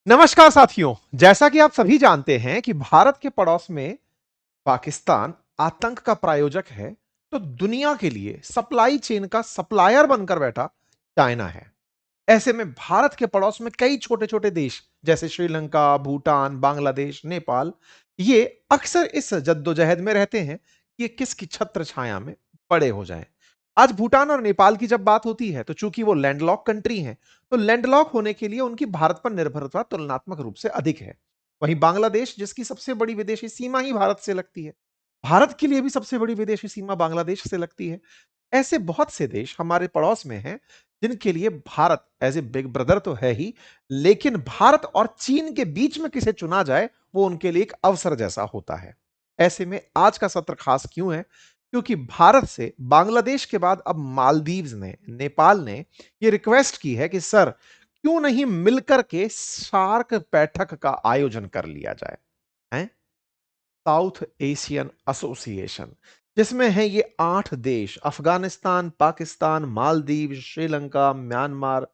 नमस्कार साथियों। जैसा कि आप सभी जानते हैं कि भारत के पड़ोस में पाकिस्तान आतंक का प्रायोजक है, तो दुनिया के लिए सप्लाई चेन का सप्लायर बनकर बैठा चाइना है। ऐसे में भारत के पड़ोस में कई छोटे-छोटे देश जैसे श्रीलंका, भूटान, बांग्लादेश, नेपाल, ये अक्सर इस जद्दोजहद में रहते हैं कि ये किसकी छत्र छाया में बड़े हो जाएं। आज भूटान और नेपाल की जब बात होती है, तो चूंकि वो लैंडलॉक कंट्री हैं, तो लैंडलॉक होने के लिए उनकी भारत पर निर्भरता तुलनात्मक रूप से अधिक है। वहीं बांग्लादेश, जिसकी सबसे बड़ी विदेशी सीमा ही भारत से लगती है, भारत के लिए भी सबसे बड़ी विदेशी सीमा बांग्लादेश से लगती है। ऐसे बहुत से देश हमारे पड़ोस में हैं, जिनके लिए Bharat as a big brother तो है ही, लेकिन भारत और चीन के बीच में किसे चुना जाए, वो उनके लिए एक अवसर जैसा होता है। ऐसे में आज का सत्र खास क्यों है? क्योंकि भारत से बांग्लादेश के बाद अब मालदीव्स ने, नेपाल ने ये रिक्वेस्ट की है कि सर, क्यों नहीं मिलकर के सार्क बैठक का आयोजन कर लिया जाए। हैं? साउथ एशियन एसोसिएशन, जिसमें है ये 8 देश, अफगानिस्तान, पाकिस्तान, मालदीव, श्रीलंका, म्यांमार,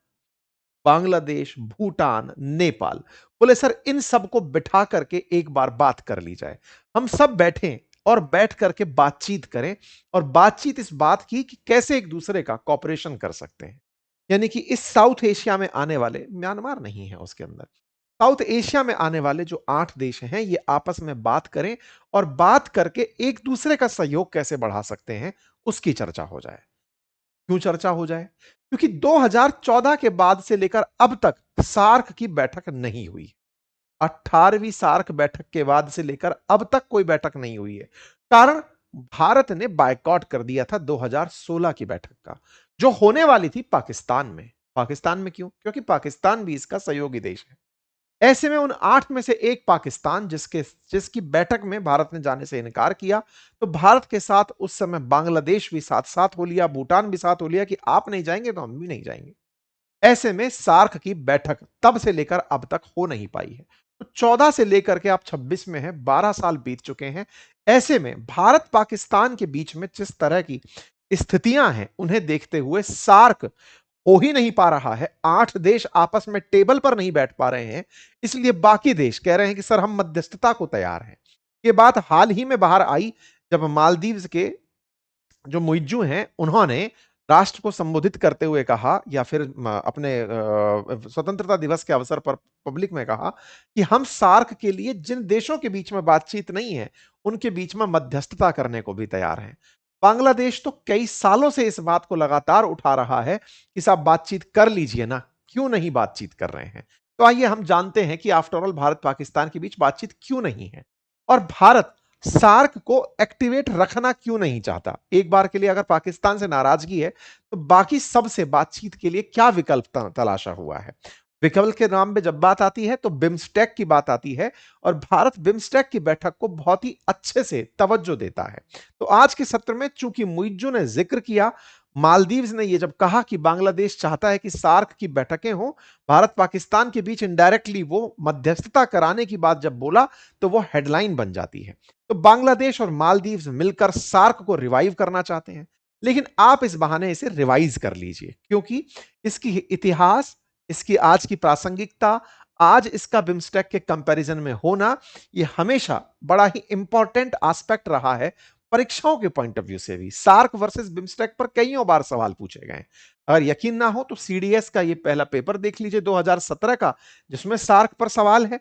बांग्लादेश, भूटान, नेपाल। बोले सर, इन सबको बिठा करके एक बार बात कर ली जाए। हम सब बैठें और बैठ करके बातचीत करें, और बातचीत इस बात की कि कैसे एक दूसरे का कॉपरेशन कर सकते हैं। यानी कि इस साउथ एशिया में आने वाले, म्यांमार नहीं है उसके अंदर, साउथ एशिया में आने वाले जो 8 देश हैं, ये आपस में बात करें और बात करके एक दूसरे का सहयोग कैसे बढ़ा सकते हैं, उसकी चर्चा हो जाए। क्यों चर्चा हो जाए? क्योंकि 2014 के बाद से लेकर अब तक सार्क की बैठक नहीं हुई। 18वीं सार्क बैठक के बाद से लेकर अब तक कोई बैठक नहीं हुई है। कारण, भारत ने बायकॉट कर दिया था 2016 की बैठक का, जो होने वाली थी पाकिस्तान में। पाकिस्तान में क्यों? क्योंकि पाकिस्तान भी इसका सहयोगी देश है। ऐसे में उन 8 में से एक पाकिस्तान, जिसकी बैठक में भारत ने जाने से इनकार किया, तो भारत के साथ उस समय बांग्लादेश भी साथ-साथ हो लिया, भूटान भी साथ हो लिया कि आप नहीं जाएंगे तो हम भी नहीं जाएंगे। ऐसे में सार्क की बैठक तब से लेकर अब तक हो नहीं पाई है। तो 14 से लेकर के आप 26 में हैं, 12 साल बीत चुके हैं। ऐसे में भारत पाकिस्तान के बीच में जिस तरह की स्थितियां हैं, उन्हें देखते हुए सार्क हो ही नहीं पा रहा है। 8 देश आपस में टेबल पर नहीं बैठ पा रहे हैं, इसलिए बाकी देश कह रहे हैं कि सर, हम मध्यस्थता को तैयार हैं। ये बात हाल ही में बाहर आई, जब मालदीव्स के जो मुइज्जू हैं, उन्होंने राष्ट्र को संबोधित करते हुए कहा, या फिर अपने स्वतंत्रता दिवस के अवसर पर पब्लिक में कहा कि हम सार्क के लिए जिन देशों के बीच में बातचीत नहीं है, उनके बीच में मध्यस्थता करने को भी तैयार हैं। बांग्लादेश तो कई सालों से इस बात को लगातार उठा रहा है कि साहब, बातचीत कर लीजिए ना, क्यों नहीं बातचीत कर रहे हैं? तो आइए हम जानते हैं कि आफ्टर ऑल भारत पाकिस्तान के बीच बातचीत क्यों नहीं है, और भारत सार्क को एक्टिवेट रखना क्यों नहीं चाहता। एक बार के लिए अगर पाकिस्तान से नाराजगी है, तो बाकी सबसे बातचीत के लिए क्या विकल्प तलाशा हुआ है। विकल्प के नाम पे जब बात आती है, तो बिम्स्टेक की बात आती है, और भारत बिम्स्टेक की बैठक को बहुत ही अच्छे से तवज्जो देता है। तो आज के सत्र में चूंकि मुइज्जू ने जिक्र किया, मालदीव्स ने यह जब कहा कि बांग्लादेश चाहता है कि सार्क की बैठकें हों, भारत पाकिस्तान के बीच इनडायरेक्टली वो मध्यस्थता कराने की बात जब बोला, तो वो हेडलाइन बन जाती है। तो बांग्लादेश और मालदीव्स मिलकर सार्क को रिवाइव करना चाहते हैं। लेकिन आप इस बहाने इसे रिवाइज कर लीजिए, क्योंकि इसकी इतिहास, इसकी आज की प्रासंगिकता, आज इसका बिम्स्टेक के कंपैरिजन में होना, यह हमेशा बड़ा ही इंपॉर्टेंट एस्पेक्ट रहा है। परीक्षाओं के पॉइंट ऑफ व्यू से भी सार्क वर्सेस बिम्स्टेक पर कईयों बार सवाल पूछे गए। अगर यकीन ना हो, तो सीडीएस का ये पहला पेपर देख लीजिए 2017 का, जिसमें सार्क पर सवाल है।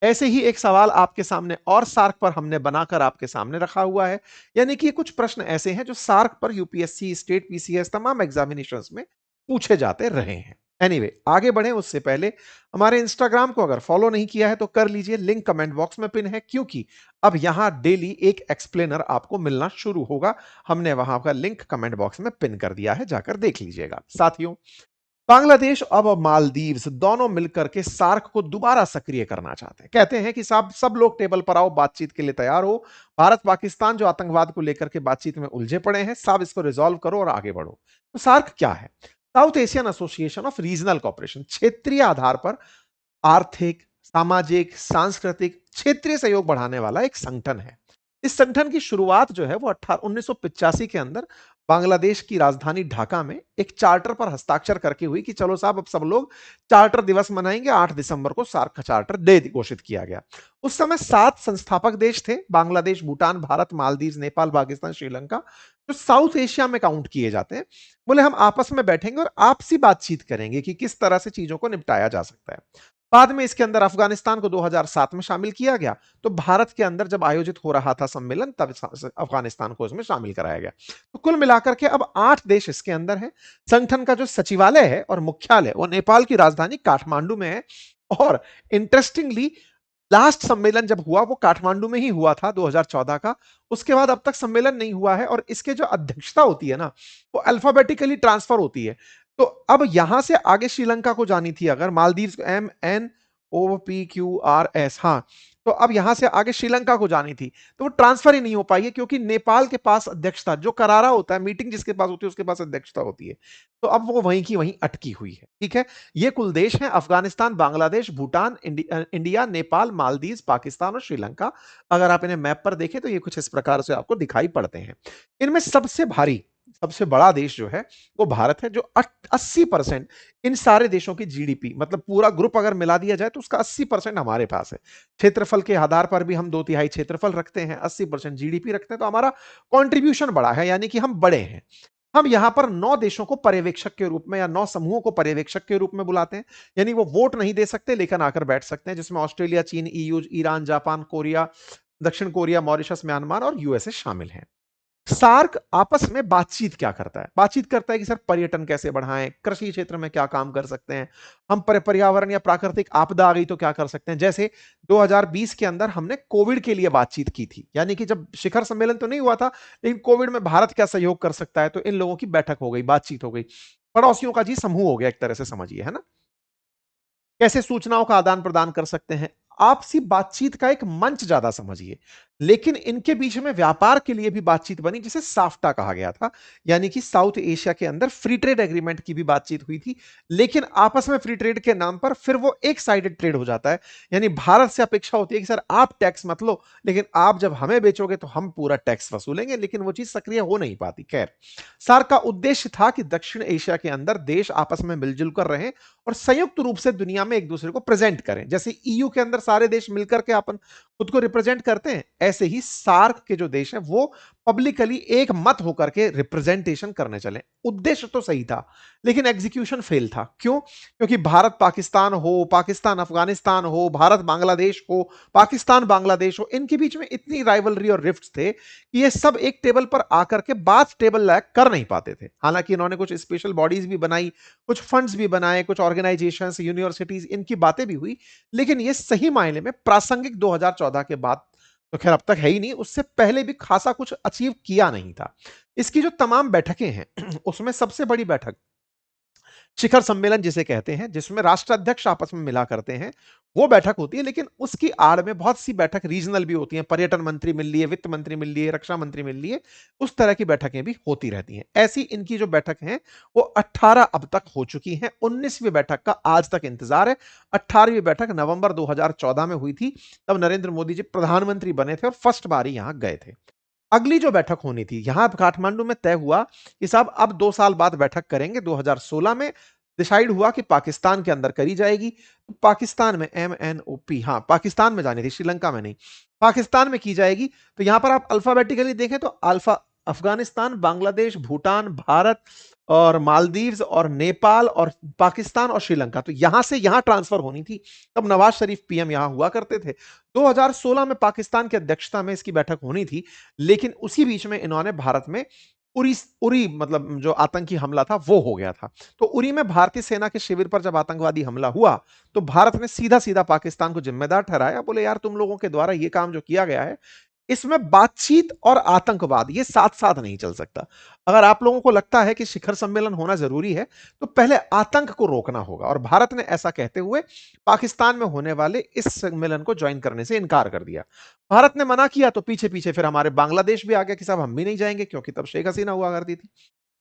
ऐसे ही एक सवाल आपके सामने और सार्क पर हमने बनाकर आपके सामने रखा हुआ है। यानी कि कुछ प्रश्न ऐसे हैं जो सार्क पर यूपीएससी, स्टेट पीसीएस, तमाम एग्जामिनेशंस में पूछे जाते रहे हैं। एनीवे, आगे बढ़े उससे पहले हमारे इंस्टाग्राम को अगर फॉलो नहीं किया है, तो कर लीजिए, लिंक कमेंट बॉक्स में पिन है, क्योंकि अब यहां डेली एक एक्सप्लेनर आपको मिलना शुरू होगा। हमने वहां का लिंक कमेंट बॉक्स में पिन कर दिया है, जाकर देख लीजिएगा। साथियों, बांग्लादेश अब मालदीव्स दोनों मिलकर के सार्क को दोबारा सक्रिय करना चाहते हैं। कहते हैं कि साहब, सब लोग टेबल पर आओ, बातचीत के लिए तैयार हो। भारत पाकिस्तान जो आतंकवाद को लेकर के बातचीत में उलझे पड़े हैं, साहब इसको रिजॉल्व करो और आगे बढ़ो। तो सार्क क्या है? South Asian association of regional cooperation, क्षेत्रीय आधार पर आर्थिक, सामाजिक, सांस्कृतिक, क्षेत्रीय सहयोग बढ़ाने वाला एक संगठन है। इस संगठन की शुरुआत जो है वो 1985 के अंदर बांग्लादेश की राजधानी ढाका में एक चार्टर पर हस्ताक्षर करके हुई कि चलो साहब अब सब लोग चार्टर दिवस मनाएंगे। 8 दिसंबर को सार्क का चार्टर दे घोषित किया गया। उस समय 7 संस्थापक देश थे, बांग्लादेश, भूटान, भारत, मालदीव, नेपाल, पाकिस्तान, श्रीलंका, जो साउथ एशिया में काउंट किए जाते हैं। बोले हम आपस में बैठेंगे और आपसी बातचीत करेंगे कि किस तरह से चीजों को निपटाया जा सकता है। बाद में इसके अंदर अफगानिस्तान को 2007 में शामिल किया गया। तो भारत के अंदर जब आयोजित हो रहा था सम्मेलन, तब अफगानिस्तान को इसमें शामिल कराया गया। तो कुल मिलाकर के अब 8 देश इसके अंदर हैं। संगठन का जो सचिवालय है और मुख्यालय वो नेपाल की राजधानी काठमांडू में है। और इंटरेस्टिंगली लास्ट सम्मेलन जब हुआ वो काठमांडू में ही हुआ था 2014 का। उसके बाद अब तक सम्मेलन नहीं हुआ है और इसके जो अध्यक्षता होती है ना, वो अल्फाबेटिकली ट्रांसफर होती है। तो अब यहां से आगे श्रीलंका को जानी थी अगर, मालदीव MNOPQRS, हाँ, तो अब यहां से आगे श्रीलंका को जानी थी, तो वो ट्रांसफर ही नहीं हो पाई है क्योंकि नेपाल के पास अध्यक्षता, जो करारा होता है, मीटिंग जिसके पास होती है उसके पास अध्यक्षता होती है। तो अब वो वहीं की वहीं अटकी हुई है। ठीक है, ये कुल देश हैं: अफगानिस्तान, बांग्लादेश, भूटान, इंडिया, नेपाल, मालदीव, पाकिस्तान और श्रीलंका। अगर आप इन्हें मैप पर देखें तो ये कुछ इस प्रकार से आपको दिखाई पड़ते हैं। इनमें सबसे भारी, सबसे बड़ा देश जो है वो भारत है, जो 80% इन सारे देशों की जीडीपी, मतलब पूरा ग्रुप अगर मिला दिया जाए तो उसका 80% हमारे पास है। क्षेत्रफल के आधार पर भी हम 2/3 क्षेत्रफल रखते हैं, 80% जीडीपी रखते हैं, तो हमारा कंट्रीब्यूशन बड़ा है, यानी कि हम बड़े हैं। हम यहां पर 9 देशों को पर्यवेक्षक के रूप में या 9 समूहों को पर्यवेक्षक के रूप में बुलाते हैं। यानी वो वोट नहीं दे सकते लेकिन आकर बैठ सकते हैं, जिसमें ऑस्ट्रेलिया, चीन, ईयू, ईरान, जापान, कोरिया, दक्षिण कोरिया, मॉरिशस, म्यांमार और यूएसए शामिल हैं। सार्क आपस में बातचीत क्या करता है? बातचीत करता है कि सर पर्यटन कैसे बढ़ाएं, कृषि क्षेत्र में क्या काम कर सकते हैं, हम पर्यावरण या प्राकृतिक आपदा आ गई तो क्या कर सकते हैं। जैसे 2020 के अंदर हमने कोविड के लिए बातचीत की थी, यानी कि जब शिखर सम्मेलन तो नहीं हुआ था, लेकिन कोविड में भारत क्या सहयोग कर सकता है, तो इन लोगों की बैठक हो गई, बातचीत हो गई। पड़ोसियों का जी समूह हो गया एक तरह से, समझिए, है ना। कैसे सूचनाओं का आदान प्रदान कर सकते हैं, आपसी बातचीत का एक मंच ज्यादा समझिए। लेकिन इनके बीच में व्यापार के लिए भी बातचीत बनी, जिसे साफ्टा कहा गया था, यानी कि साउथ एशिया के अंदर फ्री ट्रेड एग्रीमेंट की भी बातचीत हुई थी। लेकिन आपस में फ्री ट्रेड के नाम पर फिर वो एक साइडेड ट्रेड हो जाता है। यानी भारत से अपेक्षा होती है कि सर आप टैक्स मत लो, लेकिन आप जब हमें बेचोगे तो हम पूरा टैक्स वसूलेंगे, लेकिन वो चीज सक्रिय हो नहीं पाती। खैर, सार्क का उद्देश्य था कि दक्षिण एशिया के अंदर देश आपस में मिलजुल कर रहें और संयुक्त रूप से दुनिया में एक दूसरे को प्रेजेंट करें। जैसे ईयू के अंदर सारे देश मिलकर के अपन खुद को रिप्रेजेंट करते हैं, ऐसे ही सार्क के जो देश हैं वो पब्लिकली एक मत होकर के रिप्रेजेंटेशन करने चले। उद्देश्य तो सही था लेकिन एग्जीक्यूशन फेल था। क्यों? क्योंकि भारत पाकिस्तान हो, पाकिस्तान अफगानिस्तान हो, भारत बांग्लादेश हो, पाकिस्तान बांग्लादेश हो, इनके बीच में इतनी राइवलरी और रिफ्ट्स थे कि ये सब एक टेबल पर आकर के बात टेबल लायक कर नहीं पाते थे। हालांकि इन्होंने कुछ स्पेशल बॉडीज भी बनाई, कुछ फंड्स भी बनाए, कुछ ऑर्गेनाइजेशंस, यूनिवर्सिटीज, इनकी बातें भी हुई, लेकिन ये सही मायने में प्रासंगिक 2014 के बाद तो खैर अब तक है ही नहीं, उससे पहले भी खासा कुछ अचीव किया नहीं था। इसकी जो तमाम बैठकें हैं उसमें सबसे बड़ी बैठक शिखर सम्मेलन जिसे कहते हैं, जिसमें राष्ट्राध्यक्ष आपस में मिला करते हैं, वो बैठक होती है। लेकिन उसकी आड़ में बहुत सी बैठक रीजनल भी होती हैं, पर्यटन मंत्री मिल लिए, वित्त मंत्री मिल लिए, रक्षा मंत्री मिल लिए, उस तरह की बैठकें भी होती रहती हैं। ऐसी इनकी जो बैठक है वो 18 अब तक हो चुकी हैं। 19वीं बैठक का आज तक इंतजार है। 18वीं बैठक नवंबर 2014 में हुई थी, तब नरेंद्र मोदी जी प्रधानमंत्री बने थे और फर्स्ट बार ही यहां गए थे। अगली जो बैठक होनी थी यहां काठमांडू में तय हुआ कि साहब अब 2 साल बाद बैठक करेंगे। 2016 में डिसाइड हुआ कि पाकिस्तान के अंदर करी जाएगी। तो पाकिस्तान में MNOP, हाँ, पाकिस्तान में जानी थी, श्रीलंका में नहीं, पाकिस्तान में की जाएगी। तो यहां पर आप अल्फाबेटिकली देखें तो अल्फा अफगानिस्तान, बांग्लादेश, भूटान, भारत और मालदीव्स और नेपाल और पाकिस्तान और श्रीलंका, तो यहां से यहां ट्रांसफर होनी थी। तब नवाज शरीफ पीएम यहां हुआ करते थे। 2016 में पाकिस्तान की अध्यक्षता में इसकी बैठक होनी थी, लेकिन उसी बीच में इन्होंने भारत में उरी उरी मतलब जो आतंकी हमला था वो हो गया था। तो उरी में भारतीय सेना के शिविर पर जब आतंकवादी हमला हुआ तो भारत ने सीधा सीधा पाकिस्तान को जिम्मेदार ठहराया। बोले यार तुम लोगों के द्वारा ये काम जो किया गया है, इसमें बातचीत और आतंकवाद ये साथ साथ नहीं चल सकता। अगर आप लोगों को लगता है कि शिखर सम्मेलन होना जरूरी है तो पहले आतंक को रोकना होगा। और भारत ने ऐसा कहते हुए पाकिस्तान में होने वाले इस सम्मेलन को ज्वाइन करने से इनकार कर दिया। भारत ने मना किया तो पीछे पीछे फिर हमारे बांग्लादेश भी आ गया कि साहब हम भी नहीं जाएंगे, क्योंकि तब शेख हसीना हुआ करती थी।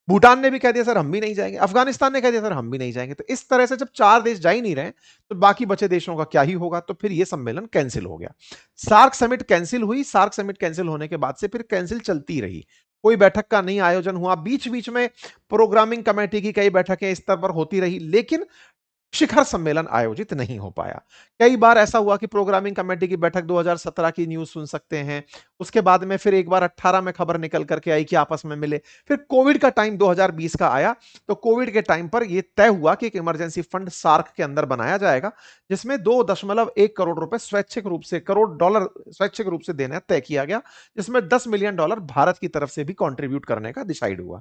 भूटान ने भी कह दिया सर हम भी नहीं जाएंगे, अफगानिस्तान ने कह दिया सर हम भी नहीं जाएंगे। तो इस तरह से जब 4 देश जा ही नहीं रहे तो बाकी बचे देशों का क्या ही होगा। तो फिर यह सम्मेलन कैंसिल हो गया। सार्क समिट कैंसिल हुई। सार्क समिट कैंसिल होने के बाद से फिर कैंसिल चलती रही। कोई बैठक का नहीं आयोजन हुआ। बीच-बीच में प्रोग्रामिंग कमेटी की कई बैठकें स्तर पर होती रही, लेकिन शिखर सम्मेलन आयोजित नहीं हो पाया। कई बार ऐसा हुआ कि प्रोग्रामिंग कमेटी की बैठक 2017 की न्यूज़ सुन सकते हैं। उसके बाद में फिर एक बार 18 में खबर निकल कर के आई कि आपस में मिले। फिर कोविड का टाइम 2020 का आया, तो कोविड के टाइम पर यह तय हुआ कि एक इमरजेंसी फंड सार्क के अंदर बनाया जाएगा, जिसमें 2.1 करोड़ रुपए स्वैच्छिक रूप से करोड़ डॉलर स्वैच्छिक रूप से देना तय किया गया, जिसमें $10 मिलियन भारत की तरफ से भी कंट्रीब्यूट करने का डिसाइड हुआ।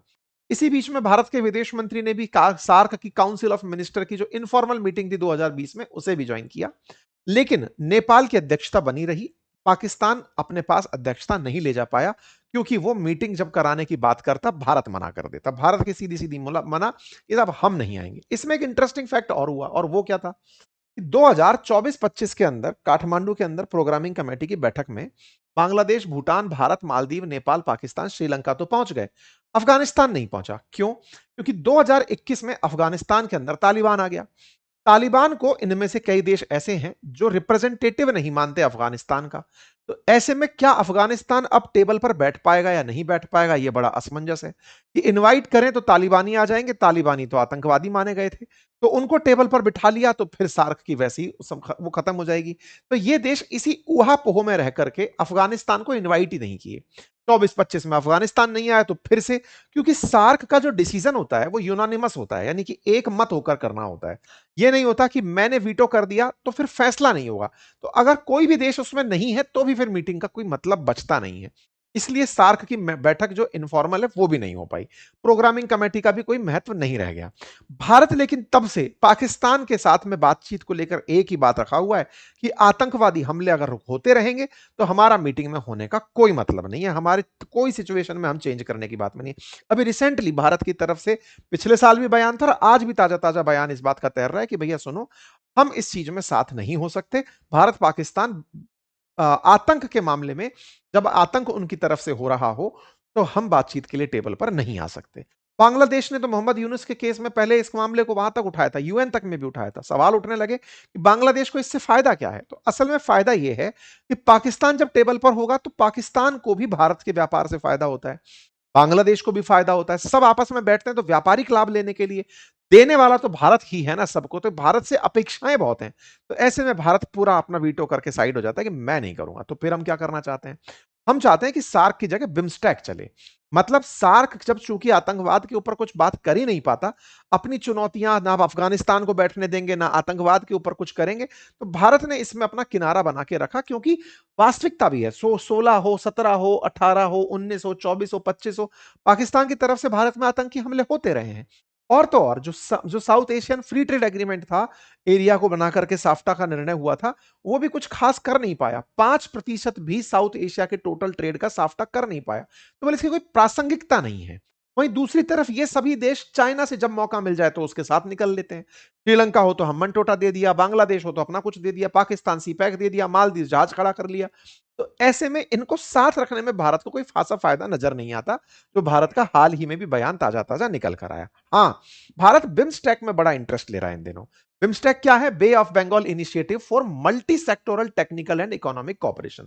इसी बीच में भारत के विदेश मंत्री ने भी सार्क की काउंसिल ऑफ मिनिस्टर की जो इनफॉर्मल मीटिंग थी 2020 में, उसे भी ज्वाइन किया। लेकिन नेपाल की अध्यक्षता बनी रही। पाकिस्तान अपने पास अध्यक्षता नहीं ले जा पाया, क्योंकि वो मीटिंग जब कराने की बात करता, भारत मना कर देता। भारत की सीधी सीधी मना कि साहब हम नहीं आएंगे। इसमें एक इंटरेस्टिंग फैक्ट और हुआ, और वो क्या था कि 2024-25 के अंदर काठमांडू के अंदर प्रोग्रामिंग कमेटी की बैठक में बांग्लादेश, भूटान, भारत, मालदीव, नेपाल, पाकिस्तान, श्रीलंका तो पहुंच गए। अफगानिस्तान नहीं पहुंचा। क्यों? क्योंकि 2021 में अफगानिस्तान के अंदर तालिबान आ गया। तालिबान को इनमें से कई देश ऐसे हैं जो रिप्रेजेंटेटिव नहीं मानते अफगानिस्तान का। तो ऐसे में क्या अफगानिस्तान अब टेबल पर बैठ पाएगा या नहीं बैठ पाएगा, यह बड़ा असमंजस है। कि इनवाइट करें तो तालिबानी आ जाएंगे, तालिबानी तो आतंकवादी माने गए थे, तो उनको टेबल पर बिठा लिया तो फिर सार्क की वैसी वो खत्म हो जाएगी। तो ये देश इसी ऊहा-पोह में रह करके अफगानिस्तान को इनवाइट ही नहीं किए। 24-25 में अफगानिस्तान नहीं आया तो फिर से, क्योंकि सार्क का जो डिसीजन होता है वो यूनानिमस होता है, यानी कि एक मत होकर करना होता है। ये नहीं होता कि मैंने वीटो कर दिया तो फिर फैसला नहीं होगा। तो अगर कोई भी देश उसमें नहीं है तो भी फिर मीटिंग का कोई मतलब बचता नहीं है। इसलिए सार्क की बैठक जो इनफॉर्मल है वो भी नहीं हो पाई। प्रोग्रामिंग कमेटी का भी कोई महत्व नहीं रह गया। भारत लेकिन तब से पाकिस्तान के साथ में बातचीत को लेकर एक ही बात रखा हुआ है कि आतंकवादी हमले अगर होते रहेंगे तो हमारा मीटिंग में होने का कोई मतलब नहीं है। हमारे कोई सिचुएशन में हम चेंज करने की बात में नहीं। अभी रिसेंटली भारत की तरफ से पिछले साल भी बयान था और आज भी ताजा-ताजा बयान इस बात का तैर रहा है कि भैया सुनो, हम इस चीज में साथ नहीं हो सकते। भारत पाकिस्तान आतंक के मामले में, जब आतंक उनकी तरफ से हो रहा हो, तो हम बातचीत के लिए टेबल पर नहीं आ सकते। बांग्लादेश ने तो मोहम्मद यूनुस के केस में पहले इस मामले को वहां तक उठाया था, यूएन तक में भी उठाया था। सवाल उठने लगे कि बांग्लादेश को इससे फायदा क्या है? तो असल में फायदा यह है कि पाकिस्तान जब टेबल पर होगा तो पाकिस्तान को भी भारत के व्यापार से फायदा होता है, बांग्लादेश को भी फायदा होता है। सब आपस में बैठते हैं तो व्यापारिक लाभ लेने के लिए। देने वाला तो भारत ही है ना सबको, तो भारत से अपेक्षाएं बहुत हैं। तो ऐसे में भारत पूरा अपना वीटो करके साइड हो जाता है कि मैं नहीं करूंगा। तो फिर हम क्या करना चाहते हैं? हम चाहते हैं कि सार्क की जगह बिम्स्टेक चले। मतलब सार्क जब चूंकि आतंकवाद के ऊपर कुछ बात कर ही नहीं पाता, अपनी चुनौतियां ना अफगानिस्तान को बैठने देंगे ना आतंकवाद के ऊपर कुछ करेंगे, तो भारत ने इसमें अपना किनारा बना के रखा। क्योंकि वास्तविकता भी है, 16 हो, 17 हो, 18 हो, 19 हो, 24 हो, 25 हो, पाकिस्तान की तरफ से भारत में आतंकी हमले होते रहे हैं। और तो और जो south Asian free trade agreement था, एरिया को बना करके साफ्टा का निर्णय हुआ था, वो भी कुछ खास कर नहीं पाया। 5% भी साउथ एशिया के टोटल ट्रेड का साफ्टा कर नहीं पाया। तो बोले इसकी कोई प्रासंगिकता नहीं है। वहीं दूसरी तरफ ये सभी देश चाइना से जब मौका मिल जाए तो उसके साथ निकल लेते हैं। श्रीलंका हो तो हमन टोटा दे दिया, बांग्लादेश हो तो अपना कुछ दे दिया, पाकिस्तान सीपैक दे दिया, मालदीव जहाज खड़ा कर लिया। तो ऐसे में इनको साथ रखने में भारत को कोई खासा फायदा नजर नहीं आता, जो भारत का हाल ही में भी बयान ताजा ताजा निकल कर आया। हाँ, भारत बिम्स्टेक में बड़ा इंटरेस्ट ले रहा है इन दिनों। बिम्स्टेक क्या है? Bay of Bengal initiative for multi sectoral technical and economic cooperation,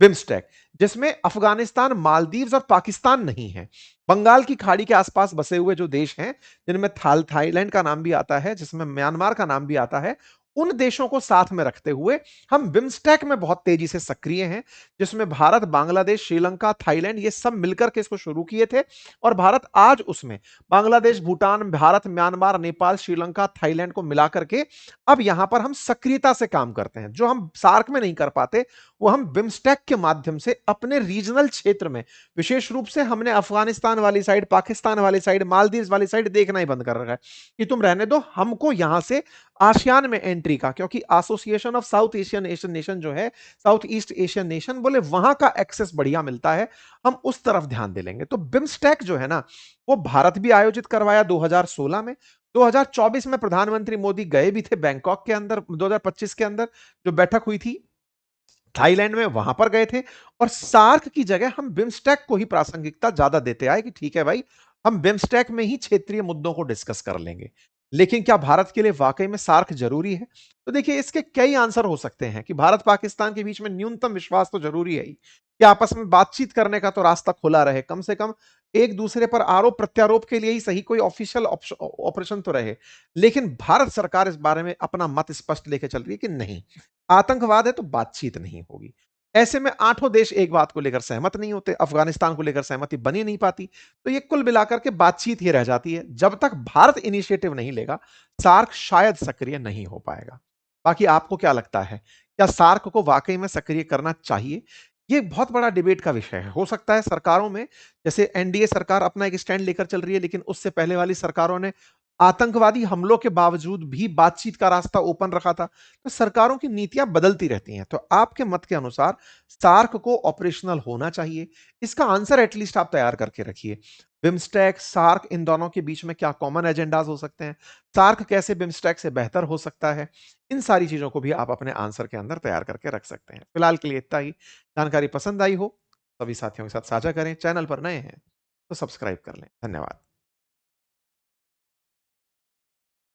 BIMSTEC, जिसमें अफगानिस्तान, मालदीव्स और पाकिस्तान नहीं है। बंगाल की खाड़ी के आसपास बसे हुए जो देश हैं, जिनमें थाईलैंड का नाम भी आता है, जिसमें म्यांमार का नाम भी आता है, उन देशों को साथ में रखते हुए हम बिम्स्टेक में बहुत तेजी से सक्रिय हैं, जिसमें भारत, बांग्लादेश, श्रीलंका, थाईलैंड ये सब मिलकर के इसको शुरू किए थे। और भारत आज उसमें बांग्लादेश, भूटान, भारत, म्यांमार, नेपाल, श्रीलंका, थाईलैंड को मिलाकर के अब यहां पर हम सक्रियता से काम करते हैं। जो हम सार्क में नहीं कर पाते, वो हम बिम्स्टेक के माध्यम से अपने रीजनल क्षेत्र में, विशेष रूप से हमने अफगानिस्तान वाली साइड, पाकिस्तान वाली साइड, मालदीव वाली साइड देखना ही बंद कर रखा है कि तुम रहने दो, हमको यहां से आसियान में एंट्री का, क्योंकि association of south Asian Asian nation जो है, साउथ ईस्ट एशियन नेशन, बोले वहां का एक्सेस बढ़िया मिलता है, हम उस तरफ ध्यान दे लेंगे। तो बिम्स्टेक जो है ना, वो भारत भी आयोजित करवाया 2016 में। 2024 में प्रधानमंत्री मोदी गए भी थे बैंकॉक के अंदर, 2025 के अंदर जो बैठक हुई थी थाईलैंड में, वहां पर गए थे। और सार्क की जगह हम बिम्स्टेक को ही प्रासंगिकता ज्यादा देते आए कि ठीक है भाई, हम बिम्स्टेक में ही क्षेत्रीय मुद्दों को डिस्कस कर लेंगे। लेकिन क्या भारत के लिए वाकई में सार्क जरूरी है? तो देखिए, इसके कई आंसर हो सकते हैं कि भारत पाकिस्तान के बीच में न्यूनतम विश्वास तो जरूरी है ही। कि आपस में बातचीत करने का तो रास्ता खुला रहे, कम से कम एक दूसरे पर आरोप प्रत्यारोप के लिए ही सही कोई ऑफिशियल ऑपरेशन तो रहे। लेकिन भारत सरकार इस बारे में अपना मत स्पष्ट लेके चल रही है कि नहीं, आतंकवाद है तो बातचीत नहीं होगी। ऐसे में आठों देश एक बात को लेकर सहमत नहीं होते, अफगानिस्तान को लेकर सहमति बन ही नहीं पाती। तो ये कुल मिलाकर के बातचीत ही रह जाती है। जब तक भारत इनिशिएटिव नहीं लेगा, सार्क शायद सक्रिय नहीं हो पाएगा। बाकी आपको क्या लगता है, क्या सार्क को वाकई में सक्रिय करना चाहिए? ये बहुत बड़ा डिबेट का विषय है। हो सकता है सरकारों में, जैसे एनडीए सरकार अपना एक स्टैंड लेकर चल रही है, लेकिन उससे पहले वाली सरकारों ने आतंकवादी हमलों के बावजूद भी बातचीत का रास्ता ओपन रखा था। तो सरकारों की नीतियां बदलती रहती हैं। तो आपके मत के अनुसार सार्क को ऑपरेशनल होना चाहिए? इसका आंसर एटलीस्ट आप तैयार करके रखिए। बिम्स्टेक, सार्क, इन दोनों के बीच में क्या कॉमन एजेंडाज हो सकते हैं? सार्क कैसे बिम्स्टेक से बेहतर हो सकता है? इन सारी चीजों को भी आप अपने आंसर के अंदर तैयार करके रख सकते हैं। फिलहाल के लिए इतना ही। जानकारी पसंद आई हो, सभी साथियों के साथ साझा करें। चैनल पर नए हैं तो सब्सक्राइब कर लें। धन्यवाद।